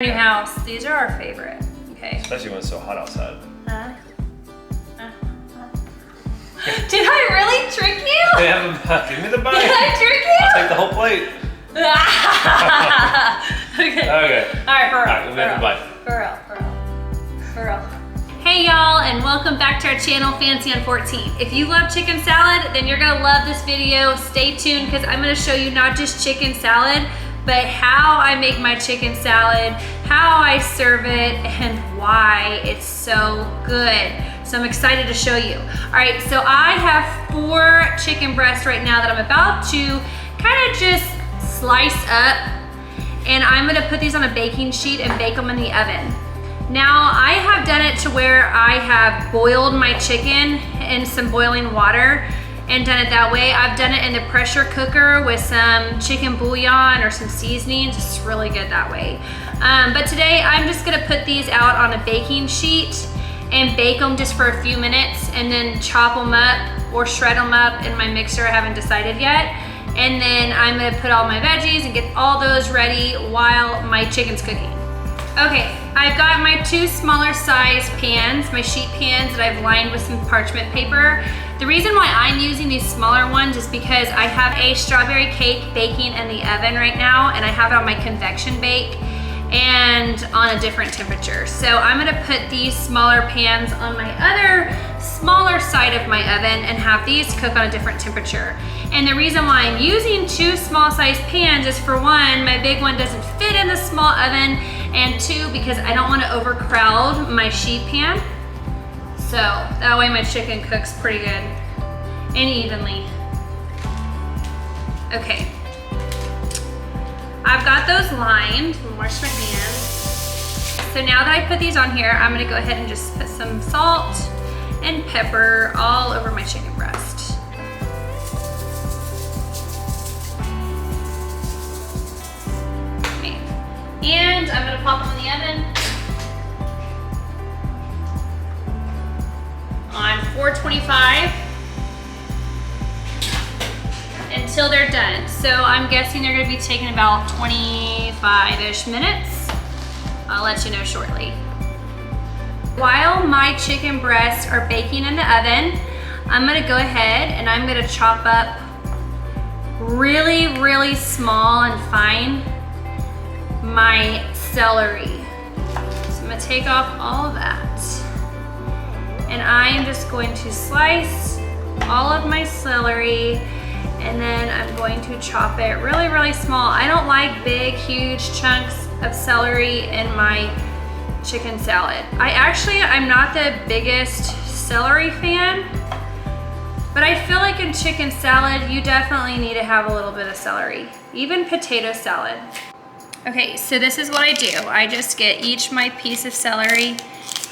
New house. These are our favorite. Okay. Especially when it's so hot outside. Did I really trick you? Give me the bite. Did I trick you? I'll take the whole plate. Okay. Okay. All right, for real. All right, we'll make the bite. For real. Hey y'all, and welcome back to our channel, Fancy on 14. If you love chicken salad, then you're gonna love this video. Stay tuned, because I'm gonna show you not just chicken salad, but how I make my chicken salad, how I serve it, and why it's so good. So I'm excited to show you. All right, so I have 4 chicken breasts right now that I'm about to kind of just slice up, and I'm gonna put these on a baking sheet and bake them in the oven. Now, I have done it to where I have boiled my chicken in some boiling water and done it that way. I've done it in the pressure cooker with some chicken bouillon or some seasonings. It's really good that way. But today, I'm just gonna put these out on a baking sheet and bake them just for a few minutes, and then chop them up or shred them up in my mixer. I haven't decided yet. And then I'm gonna put all my veggies and get all those ready while my chicken's cooking. Okay, I've got my 2 smaller size pans, my sheet pans that I've lined with some parchment paper. The reason why I'm using these smaller ones is because I have a strawberry cake baking in the oven right now, and I have it on my convection bake and on a different temperature. So I'm gonna put these smaller pans on my other smaller side of my oven and have these cook on a different temperature. And the reason why I'm using 2 small size pans is, for one, my big one doesn't fit in the small oven, and 2, because I don't want to overcrowd my sheet pan. So that way my chicken cooks pretty good and evenly. Okay. I've got those lined. I'm gonna wash my hands. So now that I put these on here, I'm gonna go ahead and just put some salt and pepper all over my chicken breast. Okay. And I'm gonna pop them in the oven on 425 until they're done. So I'm guessing they're gonna be taking about 25-ish minutes. I'll let you know shortly. While my chicken breasts are baking in the oven, I'm gonna go ahead and I'm gonna chop up really, really small and fine my celery. So I'm gonna take off all of that. And I am just going to slice all of my celery, and then I'm going to chop it really, really small. I don't like big, huge chunks of celery in my chicken salad. I'm not the biggest celery fan, but I feel like in chicken salad, you definitely need to have a little bit of celery, even potato salad. Okay, so this is what I do. I just get each my piece of celery.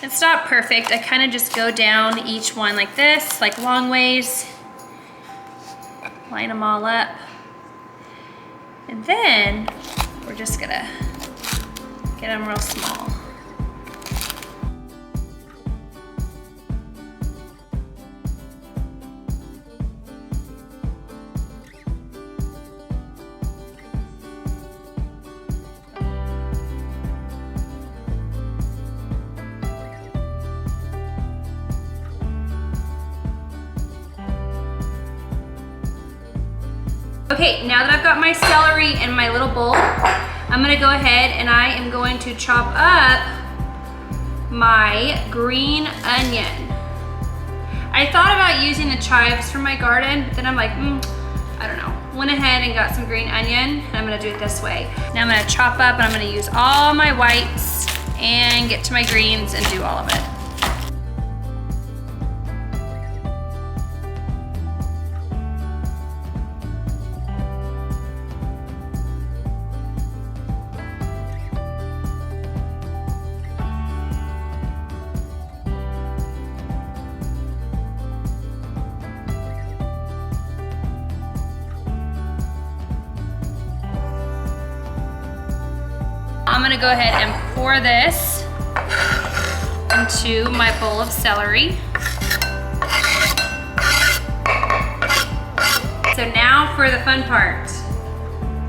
It's not perfect. I kind of just go down each one like this, like long ways. Line them all up. And then we're just gonna get them real small. Okay, now that I've got my celery in my little bowl, I'm gonna go ahead and I am going to chop up my green onion. I thought about using the chives from my garden, but then I'm like, I don't know. Went ahead and got some green onion, and I'm gonna do it this way. Now I'm gonna chop up, and I'm gonna use all my whites and get to my greens and do all of it. I'm gonna go ahead and pour this into my bowl of celery. So now for the fun part.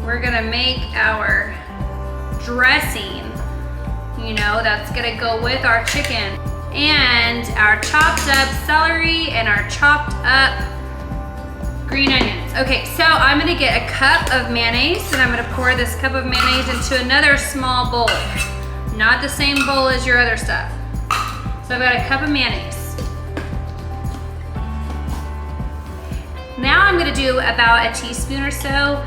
We're gonna make our dressing oregano. That's gonna go with our chicken. And our chopped up celery and our chopped up green onions. Okay, so I'm gonna get a cup of mayonnaise and I'm gonna pour this cup of mayonnaise into another small bowl. Not the same bowl as your other stuff. So I've got a cup of mayonnaise. Now I'm gonna do about a teaspoon or so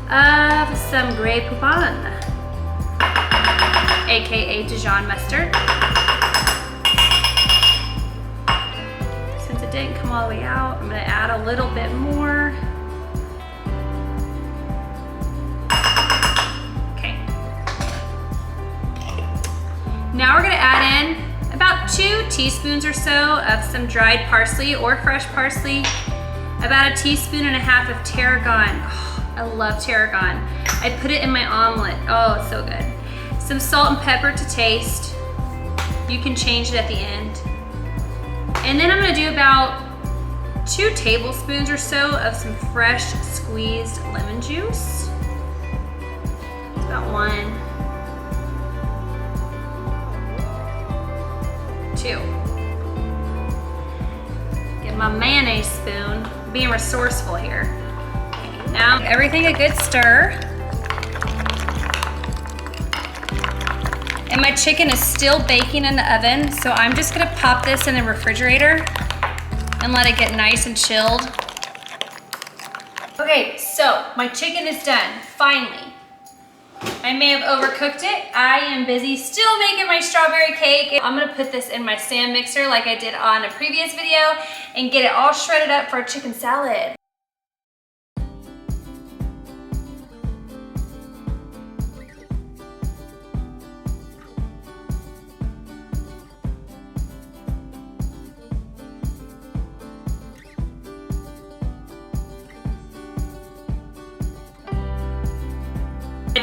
of some Grey Poupon, AKA Dijon mustard. Since it didn't come all the way out, I'm gonna add a little bit more. Okay. Now we're gonna add in about 2 teaspoons or so of some dried parsley or fresh parsley, about a teaspoon and a half of tarragon. Oh, I love tarragon. I put it in my omelet. Oh, it's so good. Some salt and pepper to taste. You can change it at the end. And then I'm gonna do about 2 tablespoons or so of some fresh squeezed lemon juice. It's about 1, 2. Get my mayonnaise spoon. Being resourceful here. Okay, now everything a good stir. And my chicken is still baking in the oven, so I'm just gonna pop this in the refrigerator and let it get nice and chilled. Okay, so my chicken is done, finally. I may have overcooked it. I am busy still making my strawberry cake. I'm gonna put this in my stand mixer like I did on a previous video and get it all shredded up for a chicken salad.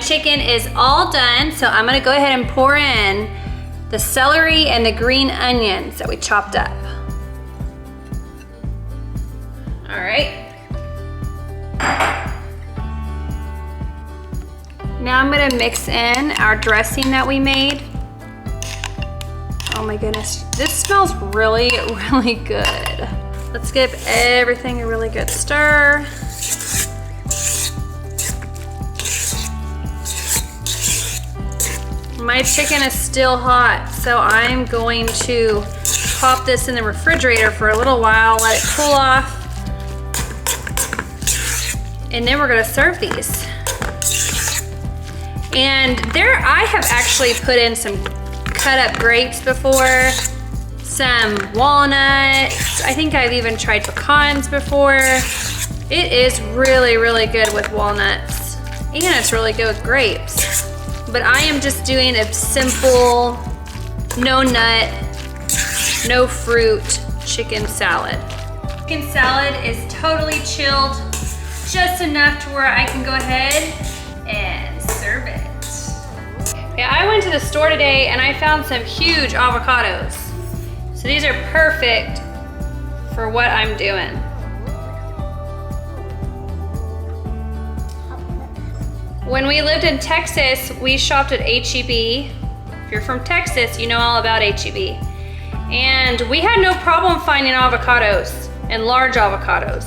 Chicken is all done, so I'm gonna go ahead and pour in the celery and the green onions that we chopped up. All right. Now I'm gonna mix in our dressing that we made. Oh my goodness, this smells really, really good. Let's give everything a really good stir. My chicken is still hot, so I'm going to pop this in the refrigerator for a little while, let it cool off, and then we're gonna serve these. And there, I have actually put in some cut up grapes before, some walnuts. I think I've even tried pecans before. It is really, really good with walnuts, and it's really good with grapes. But I am just doing a simple, no nut, no fruit chicken salad. Chicken salad is totally chilled, just enough to where I can go ahead and serve it. Yeah, I went to the store today and I found some huge avocados. So these are perfect for what I'm doing. When we lived in Texas, we shopped at H-E-B. If you're from Texas, you know all about H-E-B. And we had no problem finding avocados, and large avocados.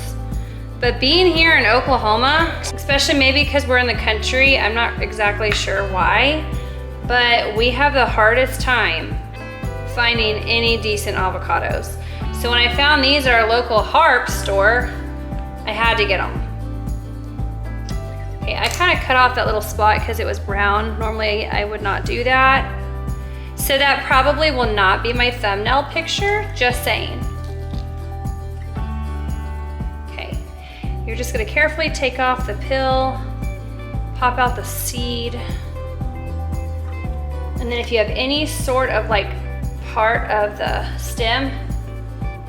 But being here in Oklahoma, especially maybe because we're in the country, I'm not exactly sure why, but we have the hardest time finding any decent avocados. So when I found these at our local Harp store, I had to get them. Okay, I kind of cut off that little spot because it was brown. Normally I would not do that. So that probably will not be my thumbnail picture, just saying. Okay, you're just gonna carefully take off the peel, pop out the seed. And then if you have any sort of like part of the stem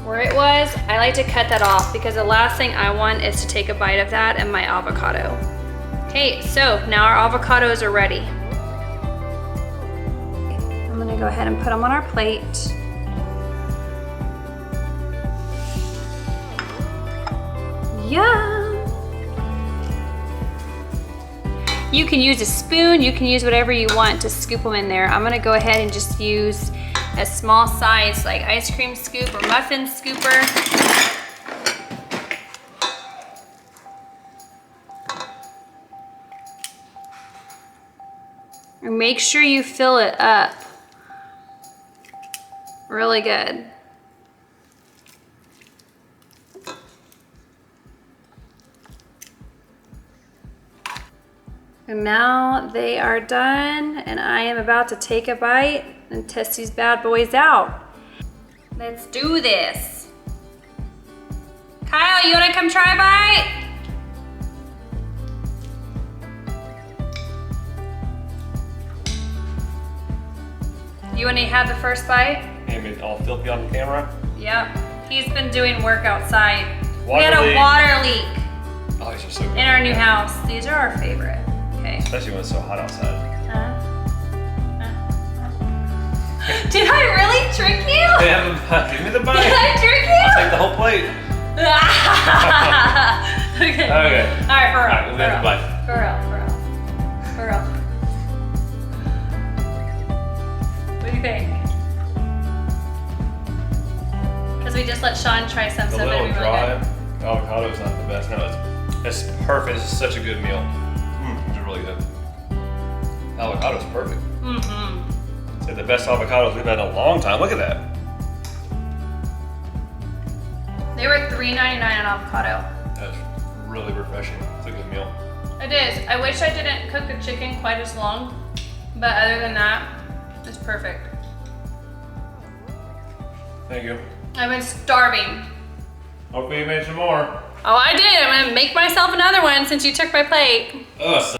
where it was, I like to cut that off because the last thing I want is to take a bite of that and my avocado. Okay, so now our avocados are ready. I'm gonna go ahead and put them on our plate. Yum! You can use a spoon, you can use whatever you want to scoop them in there. I'm gonna go ahead and just use a small size like ice cream scoop or muffin scooper. And make sure you fill it up really good. And now they are done, and I am about to take a bite and test these bad boys out. Let's do this. Kyle, you wanna come try a bite? You wanna have the first bite? Maybe all filthy on camera. Yep, he's been doing work outside. We Water had a leak. water leak Oh, these are so good. in our new house. These are our favorite. Okay. Especially when it's so hot outside. Did I really trick you? Yeah, give me the Did bite. I trick you? I'll take the whole plate. Okay. Okay. All right, for real. All right, we'll have the bite. For real, for real. What do you think? Because we just let Sean try some, The so it'll little be really dry good. avocado is not the best. No, it's perfect. This is such a good meal. It's really good. Avocado's perfect. Mm-hmm. It's the best avocados we've had in a long time. Look at that. They were $3.99 an avocado. That's really refreshing. It's a good meal. It is. I wish I didn't cook the chicken quite as long, but other than that, it's perfect. Thank you. I've been starving. Hopefully you made some more. Oh, I did. I'm gonna make myself another one since you took my plate. Ugh.